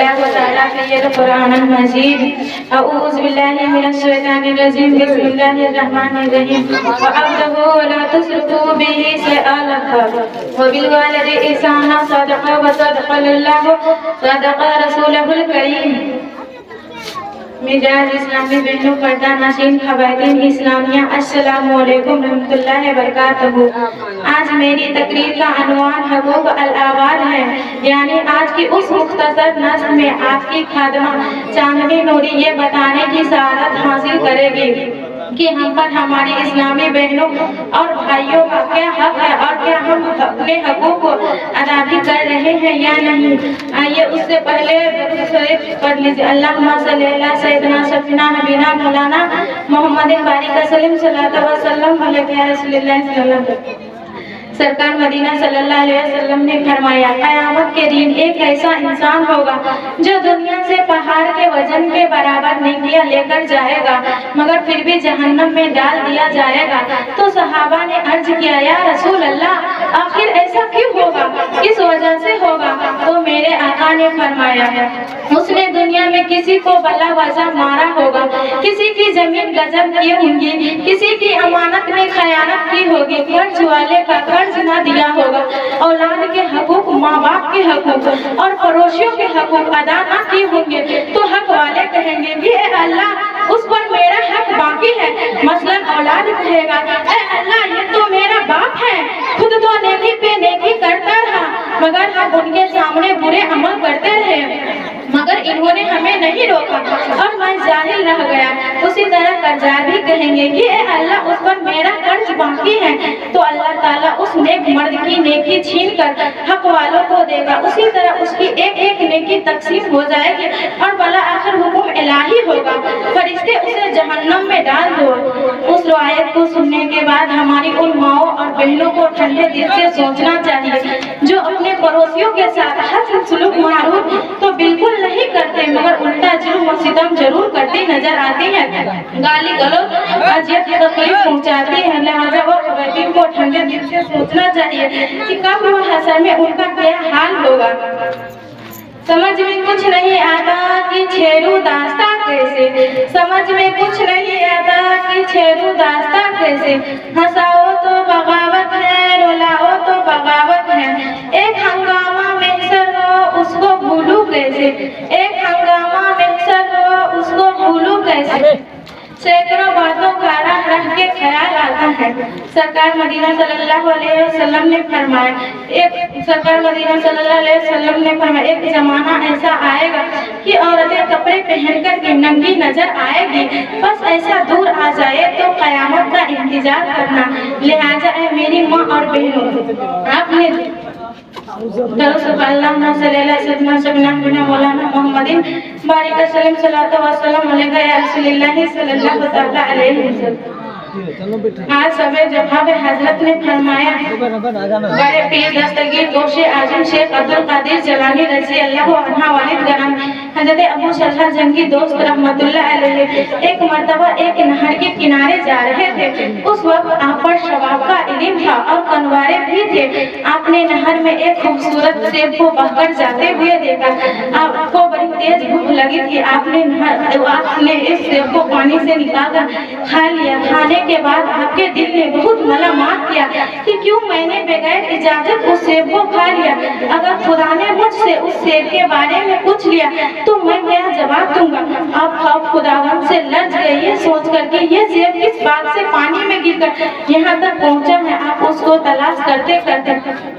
اللہ تعالیٰ کے یہ قرآن مجید اعوذ باللہ من الشیطان الرجیم بسم اللہ الرحمن الرحیم وَعَبْدُهُ وَلَا تُشْرِكُوا بِهِ شَيْئًا وَبِالْوَالِدَيْنِ إِحْسَانًا صدق وصدق اللہ صدق رسولہ الکریم۔ مزاج اسلامی بہنوں، پردہ نشین خواتین اسلامیہ، السلام علیکم رحمۃ اللہ وبرکاتہ۔ آج میری تقریر کا عنوان حقوق الآباد ہے، یعنی آج کی اس مختصر نظم میں آپ کی خادمہ چاندنی نوری یہ بتانے کی سعادت حاصل کرے گی کہ ہم پر ہماری اسلامی بہنوں اور بھائیوں کا کیا حق ہے اور کیا ہم اپنے حقوق کو ادا بھی کر رہے ہیں یا نہیں۔ آئیے اس سے پہلے شریف پڑھ لیجیے۔ اللہم صلی اللہ سیدنا شفینا نبینا مولانا محمد بارک وسلم صلی اللہ وسلم علیہ رسول اللہ صلی اللہ علیہ وسلم۔ سرکار مدینہ صلی اللہ علیہ وسلم نے فرمایا قیامت کے دن ایک ایسا انسان ہوگا جو دنیا سے پہاڑ کے وزن کے برابر نیکیاں لے کر جائے گا مگر پھر بھی جہنم میں ڈال دیا جائے گا۔ تو صحابہ نے عرض کیا یا رسول اللہ آخر ایسا کیوں ہوگا، کس وجہ سے ہوگا؟ تو میرے آقا نے فرمایا اس نے دنیا میں کسی کو بلا وجہ مارا ہوگا، کسی کی زمین غصب کی ہوگی، کسی کی امانت میں خیانت کی ہوگی، قرض والے کا قرض نہ دیا ہوگا، اولاد کے حقوق، ماں باپ کے حقوق اور پڑوسیوں کے حقوق ادا نہ کیے ہوں گے تو حق والے کہیں گے کہ اے اللہ اس پر میرا حق باقی ہے۔ مثلا اولاد کہے گا اے اللہ یہ تو میرا باپ ہے، خود تو نیکی پہ نیکی کرتا رہا مگر ہم ان کے سامنے برے عمل کرتے رہے مگر انہوں نے ہمیں نہیں روکا اور میں جاہل رہ گیا۔ اسی طرح قرضدار بھی کہیں گے کہ اے اللہ اس پر میرا قرض باقی ہے، تو اللہ تعالیٰ اس نیک مرد کی نیکی چھین کر حق والوں کو دے گا۔ اسی طرح اس کی ایک ایک نیکی تقسیم ہو جائے گی اور بالآخر حکم الہی ہوگا فرشتے اسے جہنم میں ڈال دو۔ اس روایت کو سننے کے بعد ہماری ان ماؤں اور بہنوں کو ٹھنڈے دل سے سوچنا چاہیے جو اپنے پڑوسیوں کے ساتھ حسن سلوک معروف تو بالکل نہیں کرتے مگر الٹا ظلم و ستم ضرور کرتی نظر آتی ہے، گالی گلوچ اذیت تکلیف پہنچاتی ہے۔ لہٰذا وہ خواتین کو ٹھنڈے دل سے سوچنا چاہیے کہ کب وہ حشر میں ان کا کیا حال ہوگا۔ سمجھ میں کچھ نہیں آتا کہ چھیڑوں داستاں کیسے، سمجھ میں کچھ نہیں آتا کہ چھیڑوں داستاں کیسے، ہنساؤ تو بغاوت ہے رلاؤ تو بغاوت ہے، ایک ہنگامہ محشر ہو اس کو بھولوں کیسے، ایک ہنگامہ محشر ہو اس کو بھولوں کیسے، سینکڑوں باتوں کا راہ رہ کے خیال آتا ہے۔ سرکار مدینہ صلی اللہ علیہ وسلم نے فرمایا ایک زمانہ ایسا آئے گا کہ عورتیں کپڑے پہن کر کے ننگی نظر آئے گی، بس ایسا دور آ جائے تو قیامت کا انتظار کرنا۔ لہٰذا اے میری ماں اور بہنوں آپ نے اللہم صلی اللہ سیدنا مولانا محمد بارک وسلم صلی اللہ وسلم علیہ رسول اللہ صلی اللہ علیہ وسلم۔ آج صبح جناب حضرت نے فرمایا بڑے پیر دستگیر گوش اعظم شیخ عبدالقادر جیلانی رضی اللہ عنہ والد گرامی حضرت ابو شرح جنگی دوست رحمت اللہ علیہ ایک مرتبہ ایک نہر کے کنارے جا رہے تھے۔ اس وقت آپ پر شباب کا علم تھا اور کنوارے بھی تھے۔ آپ نے نہر میں ایک خوبصورت سیب کو بہہ کر جاتے ہوئے دیکھا۔ آپ کو بڑی تیز بھوک لگی تھی۔ آپ نے اس سیب کو پانی سے نکال کر کھا لیا۔ کھانے کے بعد آپ کے دل نے بہت ملامت کیا کہ کیوں میں نے بغیر اجازت اس سیب کو کھا لیا، اگر خدا نے مجھ سے اس سیب کے بارے میں پوچھ لیا تو میں کیا جواب دوں گا۔ آپ خوف خداوند سے لرز گئے یہ سوچ کر کہ یہ سیب کس بات سے پانی میں گر کر یہاں تک پہنچا ہے۔ آپ اس کو تلاش کرتے کرتے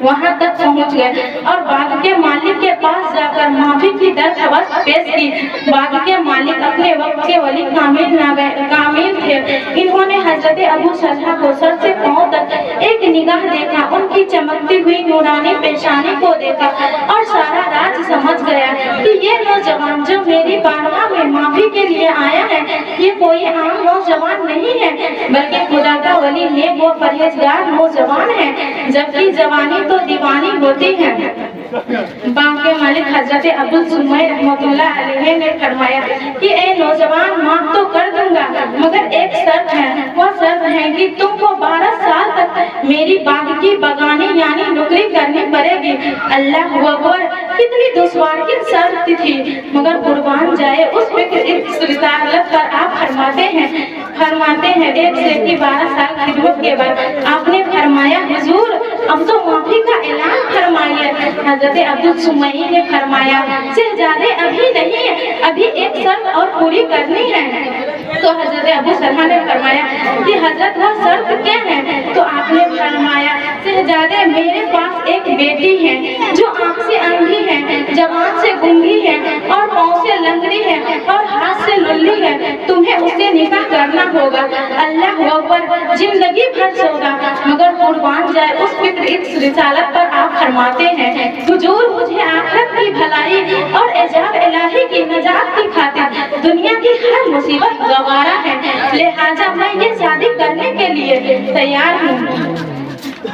وہاں تک پہنچ گئے اور باغ کے مالک کے پاس جا کر معافی کی درخواست پیش کی۔ باغ کے مالک اپنے وقت کے ولی کامل تھے۔ انہوں نے حضرت ابو شرح کو سر سے پاؤں تک ایک نگاہ دیکھا، ان کی چمکتی ہوئی نورانی پیشانی کو دیکھا اور سارا راز سمجھ گیا کہ یہ نوجوان جو میری بارگاہ میں معافی کے لیے آیا ہے یہ کوئی عام نوجوان نہیں ہے بلکہ خدا کا ولی نیک و پرہیزگار نوجوان ہے، جبکہ جوانی تو دیوانی ہوتی ہے۔ باغ کے مالک حضرت عبدالسمیر رحمت اللہ علیہ نے فرمایا کہ اے نوجوان معاف تو کر دوں گا مگر ایک شرط ہے، وہ شرط ہے کہ تم کو 12 سال تک میری باغ کی بغانی یعنی نوکری کرنی پڑے گی۔ اللہ اکبر، कितनी दुश्वार की शर्त थी, मगर कुर्बान जाए उस इस रिसालत पर आप फरमाते हैं 1 से 12 साल खिदमत के बाद आपने फरमाया हुजूर अब तो माफी का ऐलान फरमाइए। हजरत अब्दुल सुमई ने फरमाया शहजादे अभी नहीं, अभी एक शर्त और पूरी करनी है। तो हजरत अबू सलमा ने फरमाया कि हजरत वह शर्त क्या है? तो आपने फरमाया शहजादे मेरे पास एक बेटी है जो आंख से अंधी है, जबान से गूंगी है और पाँव से लंगड़ी है और हाथ से लुल्ली है, तुम्हें उससे निकाह करना होगा। अल्लाह अकबर, जिंदगी भर सोगा मगर कुर्बान जाए उस फिक्र इस रिसालत पर आप फरमाते हैं हुजूर मुझे आखिरत की भलाई और एजाब इलाही की नजात की खातिर दुनिया की हर मुसीबत गवारा है, लिहाजा मैं ये शादी करने के लिए तैयार हूँ।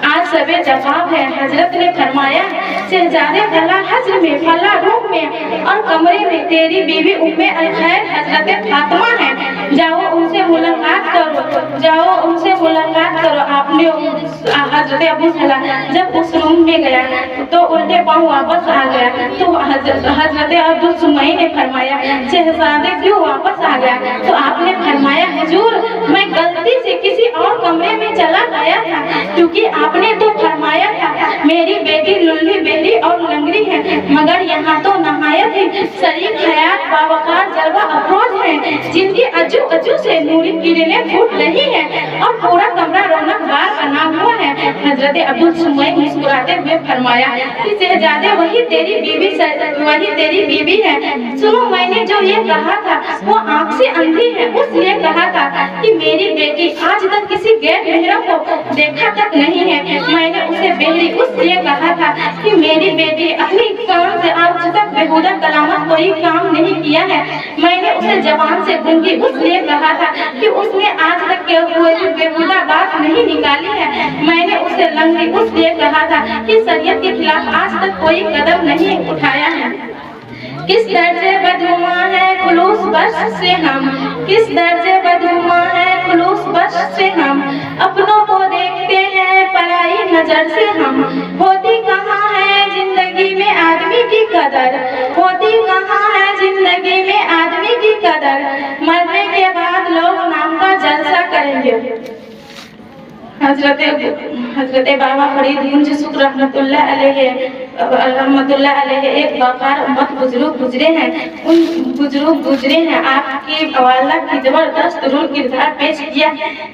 आज सबे जवाब है। हजरत ने फरमाया शहजादे फला हज्र में, फला रूम में और कमरे में तेरी बीवी उम्मे अल खैर हजरत फातिमा है, जाओ उनसे मुलाकात करो। आपने हजरत अबू सलाम जब उस रूम में गया तो उल्टे पांव वापस आ गया। तो हजरत अब्दुल सुमई ने फरमाया शहजादे क्यों वापस आ गया? तो आपने फरमाया हुजूर मैं गलती से किसी और कमरे में चला गया था, क्योंकि आपने तो फरमाया था मेरी बेटी लुल्ली बेटी और लंगड़ी है, मगर यहाँ तो नहायत ही शरीक हयात बावकार जलवा अफरोज है, जिनकी अजू अजू से नूरी किरणें फूट रही है और पूरा कमरा रौनक बार बना हुआ है। हजरत अब्दुल सुमई मुस्कुराते हुए फरमाया कि शहजादे वही तेरी बीवी है। सुनो मैंने जो ये कहा था वो आँख से अंधी है, उसने कहा था कि मेरी बेटी आज तक किसी गैर मेहरम को देखा तक नहीं है। मैंने उसे बेहरी उसलिए कहा था कि मेरी बेटी अपनी कान से आज तक बेहुदा कलामत कोई काम नहीं किया है। मैंने उसे जबान से गूंगी उसलिए कहा था कि उसने आज तक कोई बेहुदा बात नहीं निकाली है। मैंने उसे लंगड़ी उसलिए कहा था कि शरीयत के खिलाफ आज तक कोई कदम नहीं उठाया है। किस दर्जे बदुमा है खुलूस बख्श से हम, किस दर्जे बदुमा है खुलूस बख्श से हम, अपनों को देखते हैं पराई नजर से हम। होती कहाँ है जिंदगी में आदमी की कदर, होती कहाँ है जिंदगी में आदमी की कदर, मरने के बाद लोग नाम का जलसा करेंगे। हजरत बाबा फरीद गुंज शुक्र रहमतुल्लाह अलैहि एक वकार उम्मत बुजुर्ग गुजरे हैं। आपकी वाला की जबरदस्त रूल किरदार पेश किया।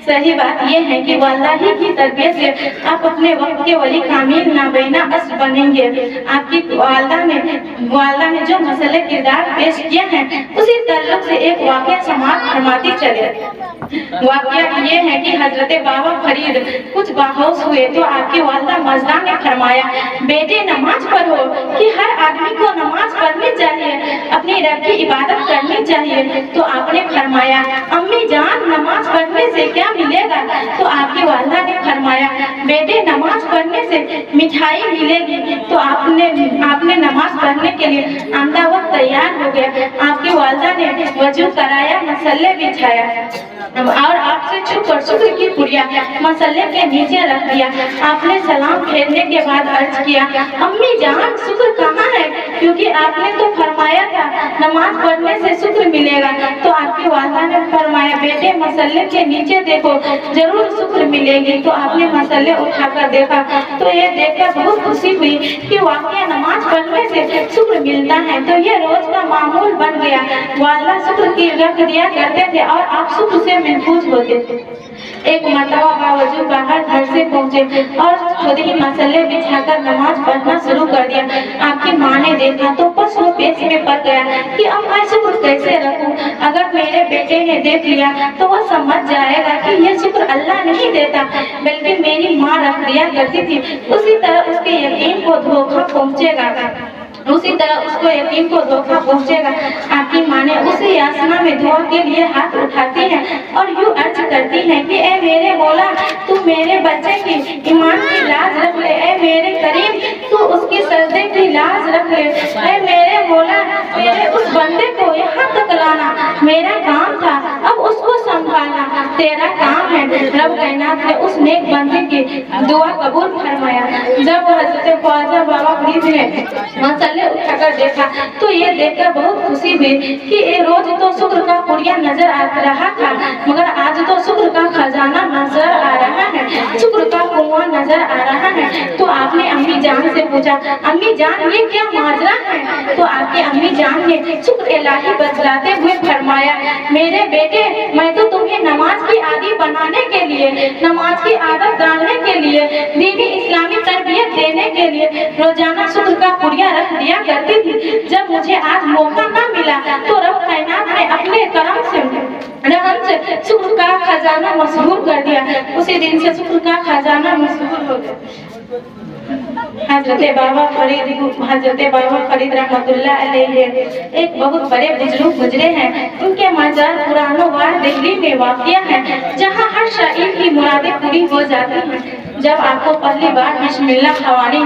सही बात यह है कि वाला ही की तरबियत से आप अपने वक्त के वली कामिल नाबीना अस बनेंगे। आपकी वालदा ने जो मसले किरदार पेश किया है उसी ताल्लुक से एक वाक़या समाप्त फरमाती चले। वाक़या ये है कि हजरत बाबा फरीद कुछ बाहोश हुए तो आपकी वालदा मजदा ने फरमाया बेटे नमाज पढ़ो कि हर आदमी को नमाज पढ़नी चाहिए, अपनी रब की इबादत करनी चाहिए। तो आपने फरमाया अम्मी जान नमाज पढ़ने से क्या मिलेगा? तो आपकी वालदा ने फरमाया बेटे नमाज पढ़ने से मिठाई मिलेगी। तो आपने नमाज पढ़ने के लिए आमदा वक्त तैयार हो गया। आपकी वालदा ने वजू कराया, मसल्ले बिछाया और आपसे छुकर शुक्र की पुड़िया मसल्ले के नीचे रख दिया। आपने सलाम फेरने के बाद अर्ज किया अम्मी जान शुक्र कहाँ है? क्योंकि आपने तो फरमाया था नमाज पढ़ने से शुक्र मिलेगा। तो आपकी वालदा ने फरमाया बेटे मसल्ले के नीचे देखो जरूर शुक्र मिलेगी। तो आपने मसल्ले उठाकर देखा तो ये देखकर बहुत खुशी हुई कि वाकई नमाज पढ़ने से शुक्र मिलता है। तो ये रोज का मामूल बन गया। वालदा शुक्र की रख दिया करते थे और आप शुक्र से महफूज होते थे। एक मरतबा बावजूद बाहर घर से पहुंचे और खुद ही मसले बिछाकर नमाज पढ़ना शुरू कर दिया। आपकी माँ ने देखा तो पशु पेश में पड़ गया कि अब मैं शुक्र कैसे रखूं? अगर मेरे बेटे ने देख लिया तो वह समझ जाएगा कि यह शुक्र अल्लाह नहीं देता बल्कि मेरी माँ रख दिया करती थी। उसी तरह उसके यकीन को धोखा पहुंचेगा। आपकी माँ ने उसी यासना में दुआ के लिए हाथ उठाती है और यूं अर्ज करती है कि ए मेरे मौला तू मेरे बच्चे की ईमान की लाज रख ले, ए मेरे करीम तू उसकी सजदे की लाज रख ले, ए मेरे मौला मेरे उस बंदे को यहाँ तक लाना मेरा काम था, अब उसको संभालना तेरा काम है। रब कायनात ने उस नेक बंदे की दुआ कबूल फरमाया। जब हजरत ख्वाजा बाबा फरीद ने मसले उठाकर देखा तो ये देखकर बहुत खुशी हुई कि ये रोज तो शुक्र का पुड़िया नजर आ रहा था, मगर आज तो शुक्र का खजाना नजर आ रहा है, शुक्र का कुआं नजर आ रहा है। तो आपने अम्मी जान से पूछा, अम्मी जान ये क्या माजरा है? तो आपकी अम्मी जान ने शुक्र इलाही बतलाते हुए फरमाया, मेरे बेटे मैं तो तुम्हें नमाज की आदि बनाने के लिए, नमाज की आदत डालने के लिए, दीनी इस्लामी तरबियत देने के लिए रोजाना शुक्र का पुड़िया रख दिया करती थी। जब मुझे आज मौका न मिला तो रब कायनात ने अपने करम से रहम से शुक्र का खजाना मशहूर कर दिया। उसी दिन से शुक्र का खजाना मशहूर हो गया। हजरत बाबा फरीद रहमतुल्लाह अलैहि एक बहुत बड़े बुजुर्ग गुजरे हैं। उनके मजार पुरानो वार दिल्ली में वाक़िया है, जहाँ हर शायर की मुरादें पूरी हो जाती हैं। जब आपको पहली बार बिस्मिल्लाह ख़वानी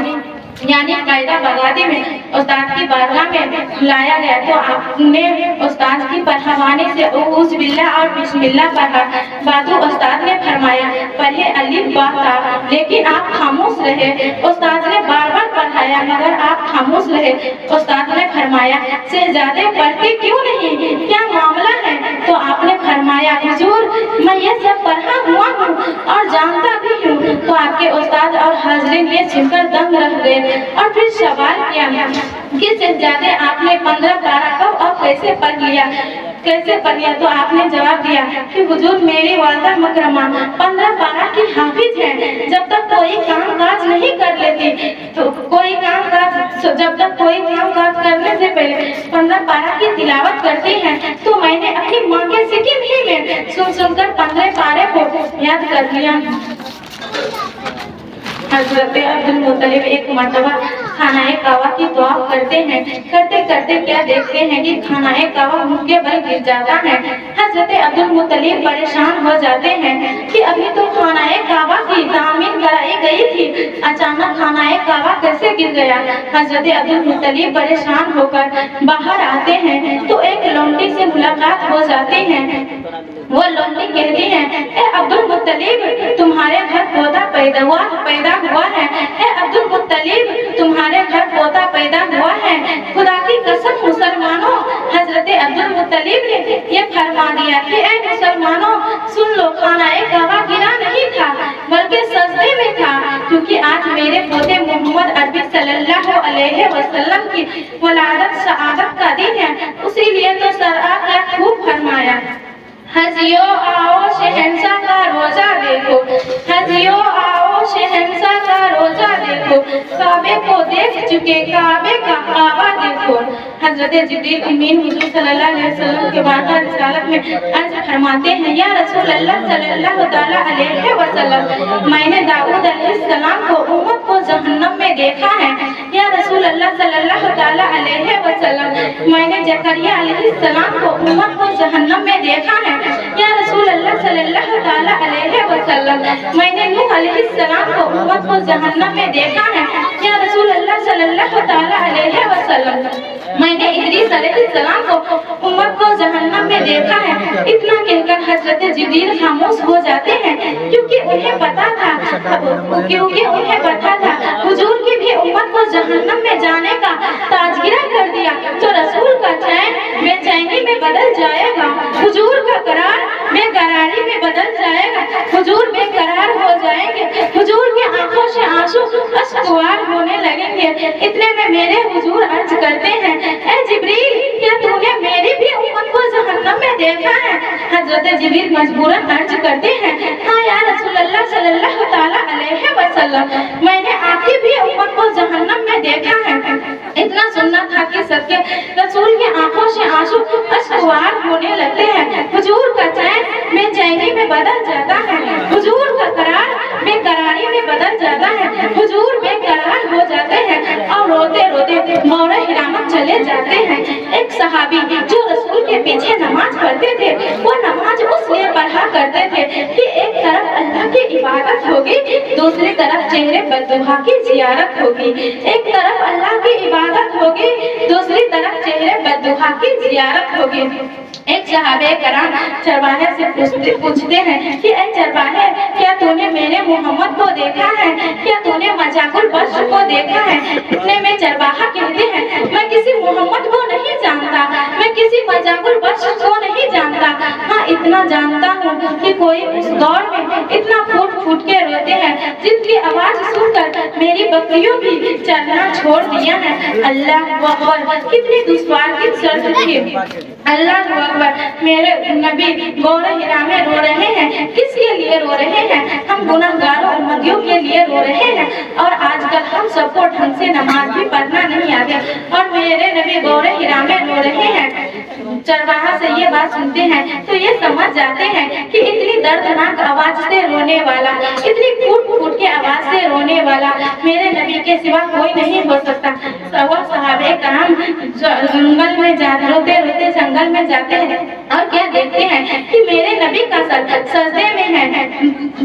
यानी कायदा बगादी में उस्ताद की बारगाह में लाया गया तो आपने उस्ताद की पढ़वाने से औज़ बिल्लाह और बिस्मिल्लाह पढ़ा। बादू उस्ताद ने फरमाया, पहले अलिफ बा था लेकिन आप खामोश रहे। उस्ताद ने बार बार पढ़ाया मगर आप खामोश रहे। उस्ताद ने फरमाया, शहजादे पढ़ते क्यों नहीं, क्या मामला है? तो आपने फरमाया, हुजूर मैं ये सब पढ़ा हुआ हूँ और जानता भी हूँ। तो आपके उस्ताद और हाजरीन ये सुनकर दंग रह गए और फिर सवाल किया कि शहजादे आपने 15-12 कब और कैसे पढ़ लिया? तो आपने जवाब दिया कि हुजूर मेरी वालदा मकरमा 15-12 की हाफिज है। जब तक कोई काम काज नहीं कर लेती तो जब तक कोई काम काज करने से पहले 15-12 की तिलावत करती हैं। तो मैंने अपनी माँ के सिकिम ही में सुनकर 15 को याद कर लिया। हजरत अब्दुल मुत्तलिब एक मर्तबा खानाए काबा की दुआ करते हैं। करते करते क्या देखते हैं कि खानाए काबा उनके बल गिर जाता है। हजरत अब्दुल मुत्तलिब परेशान हो जाते हैं कि अभी तो खानाए काबा की तामीर कराई गई थी, अचानक खानाए काबा कैसे गिर गया? हजरत अब्दुल मुत्तलिब परेशान होकर बाहर आते हैं तो एक लौंडी से मुलाकात हो जाती है। वो लौंडी कहती है, ए अब्दुल मुत्तलिब तुम्हारे घर पोता पैदा हुआ है। ए अब्दुल मुत्तलिब तुम्हारे घर पोता पैदा हुआ है। खुदा की कसम मुसलमानों, हजरत अब्दुल मुत्तलिब ने ये फरमा दिया कि ए मुसलमानों सुन लो, खानाए काबा गिरा नहीं था बल्कि सजदे में था, क्योंकि आज मेरे पोते मोहम्मद अरबी सल्लल्लाहु अलैहि वसल्लम की वलादत शहादत का दिन है, इसीलिए तो सरआ ने खूब फरमाया, हजियो आओ शहंशाह का रोजा देखो, हजियो आओ शहंशाह का रोजा देखो, काबे को देख चुके काबे का काबा देखो। हजरत जिब्रील अमीन हुजूर सल्लल्लाहु अलैहि वसल्लम के बाद रिसालत में अर्ज फरमाते हैं, या रसूल अल्लाह सल्लल्लाहु तआला अलैहि वसल्लम मैंने दाऊद अलैहिस्सलाम को उम्मत को जहन्नम में देखा है। या रसूल अल्लाह सल्लल्लाहु तआला अलैहि वसल्लम मैंने जकरिया अलैहिस्सलाम को उम्मत को जहन्नम में देखा है। या रसूल अल्लाह सल्लल्लाहु तआला अलैहि वसल्लम मैंने नूह अलैहिस्सलाम को उम्मत को जहन्नम में देखा है। या रसूल अल्लाह सल्लल्लाहु तआला अलैहि वसल्लम मैंने इदरीस अलैहिस्सलाम को उम्मत को जहन्नम में देखा है। इतना कहकर हजरत जिब्रील खामोश हो जाते हैं, क्योंकि उन्हें पता था हुजूर की भी उम्मत को जहन्नम में जाने का ताजगिरा कर दिया तो रसूल का चैन बेचैनी में बदल जाएगा, हुजूर का करार बेकरारी में बदल जाएगा, हुजूर बेकरार हो जाएंगे, हुजूर की आंखों से आंसू अश्कवार होने लगेंगे। इतने में मेरे हुजूर अर्ज करते हैं, ए जिब्रील क्या तूने मेरी भी उम्मत को जहन्नम में देखा है? हजरत जिब्रील मजबूरन अर्ज करते हैं, हाँ या रसूल अल्लाह सल्लल्लाहु तआला अलैहि वसल्लम मैंने आपकी भी उम्मत को जहन्नम में देखा है। इतना सुनना था कि सबके रसूल की आंखों से आंसू अश्कवार होने लगते हैं, हुजूर का चैन बेचैनी में बदल जाता है, हुजूर का करार बेकरारी में बदल जाता है, हुजूर बेकरार हो जाते हैं और रोते रोते मौरा हिरामत चले जाते हैं। एक सहाबी जो रसूल के पीछे नमाज पढ़ते थे, वो नमाज उसलिए पढ़ा करते थे कि एक तरफ अल्लाह की इबादत होगी, दूसरी तरफ चेहरे बद्दुआ की जियारत होगी। एक तरफ अल्लाह की इबादत होगी, दूसरी तरफ चेहरे बद्दुआ की जियारत होगी। ایک صحابہ کرام چرواہے سے پوچھتے ہیں کہ اے چرواہے، کیا تو نے میرے محمد کو دیکھا ہے؟ کیا تو نے مذاق البشر کو دیکھا ہے؟ اتنے میں چرواہا کہتے ہیں میں کسی محمد کو نہیں جانتا، میں کسی مذاق البشر کو نہیں جانتا، ہاں اتنا جانتا ہوں کہ کوئی اس دور میں اتنا پھوٹ پھوٹ کے روتے ہیں جن کی آواز سن کر میری بکریوں بھی چرنا چھوڑ دیا ہے۔ اللہ اکبر، کتنی دشوار کی شرط تھی۔ اللہ اکبر، میرے نبی غور ہرا میں رو رہے ہیں، کس کے لیے رو رہے ہیں؟ ہم گناہگاروں امتیوں کے لیے رو رہے ہیں، اور آج کل ہم سب کو ڈھنگ سے نماز بھی پڑھنا نہیں آتی، اور میرے نبی غور ہرا میں رو رہے ہیں۔ چرواہا سے یہ بات سنتے ہیں تو یہ سمجھ جاتے ہیں کہ اتنی دردناک آواز سے رونے والا، اتنی پھوٹ پھوٹ کے آواز سے رونے والا میرے نبی کے سوا کوئی نہیں ہو سکتا۔ وہ صحابہ کرام جنگل میں روتے روتے جنگل میں جاتے ہیں اور کیا دیکھتے ہیں کہ میرے نبی کا سر سجدے میں ہے،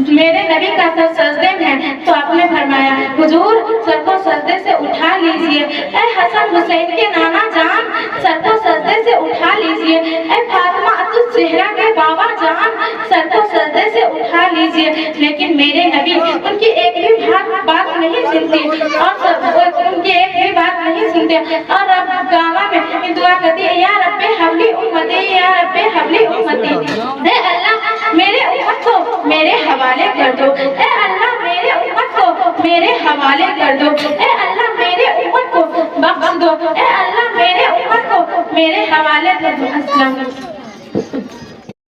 میرے نبی کا سر سجدے میں ہے۔ تو آپ نے فرمایا حضور سر کو سجدے سے اٹھا لیجئے، اے حسن حسین کے نانا جان سر کو سجدے سے اٹھا لیجئے، اے فاطمہ الزہرا کے بابا جان سر کو سجدے سے اٹھا لیجئے۔ لیکن میرے نبی ان کی ایک بھی بات نہیں سنتے، اور ان کی ایک بھی بات نہیں سنتے، اور اب گاوا میں دعا کرتی ہے یا رب حبلی امتی، یا رب حبلی امتی، اے اللہ میرے امت کو میرے حوالے کر دو، اے اللہ میرے امت کو میرے حوالے کر دو، اے اللہ میرے امت کو بخش دو، اے اللہ میرے امت کو میرے حوالے کر دو۔ السلام علیکم۔